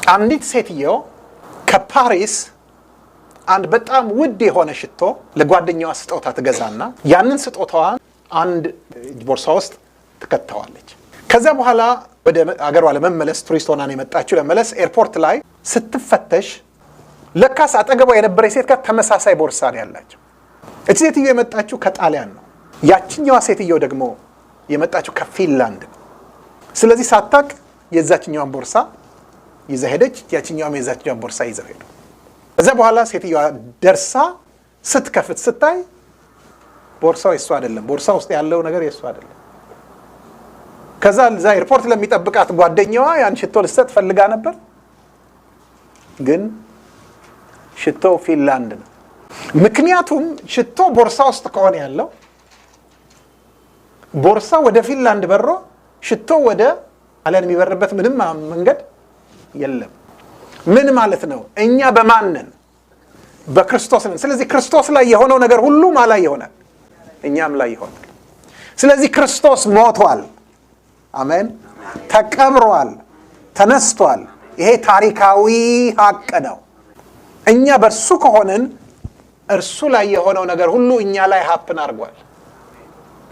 አንዲት ሴትዮ ከፓሪስ አንድ በጣም ውድ የሆነ ሽቶ ለጓደኛዋ ስጦታ ትገዛና ያንን ስጦታዋን አንድ ቦርሳ ውስጥ ትከተዋለች። ከዛ በኋላ ወደ አገሯ ለመመለስ ቱሪስት ሆና ነው የመጣችው። ለመመለስ ኤርፖርት ላይ ስትፈተሽ ለካስ አጠገቧ የነበረ ሴት ጋር ተመሳሳይ ቦርሳ ነው ያላቸው። እቺ ሴትዮ የመጣችው ከጣሊያን ነው። ያቺኛዋ ሴትዮ ደግሞ የመጣችው ከፊንላንድ ነው። ስለዚህ ሳታቅ የዛችኛዋን ቦርሳ ይዛ ሄደች፣ ያቺኛዋም የዛችኛዋን ቦርሳ ይዘው ሄዱ። ከዛ በኋላ ሴትዮዋ ደርሳ ስትከፍት ስታይ ቦርሳው የሷ አይደለም፣ ቦርሳ ውስጥ ያለው ነገር የሷ አይደለም። ከዛ እዛ ኤርፖርት ለሚጠብቃት ጓደኛዋ ያን ሽቶ ልትሰጥ ፈልጋ ነበር፣ ግን ሽቶው ፊንላንድ ነው። ምክንያቱም ሽቶ ቦርሳ ውስጥ ከሆነ ያለው ቦርሳ ወደ ፊንላንድ በሮ ሽቶ ወደ ጣሊያን የሚበርበት ምንም መንገድ የለም። ምን ማለት ነው? እኛ በማን ነን? በክርስቶስ ነን። ስለዚህ ክርስቶስ ላይ የሆነው ነገር ሁሉ ማን ላይ ይሆናል? እኛም ላይ ይሆናል። ስለዚህ ክርስቶስ ሞቷል፣ አሜን፣ ተቀብሯል፣ ተነስቷል። ይሄ ታሪካዊ ሀቅ ነው። እኛ በእርሱ ከሆንን እርሱ ላይ የሆነው ነገር ሁሉ እኛ ላይ ሀፕን አድርጓል።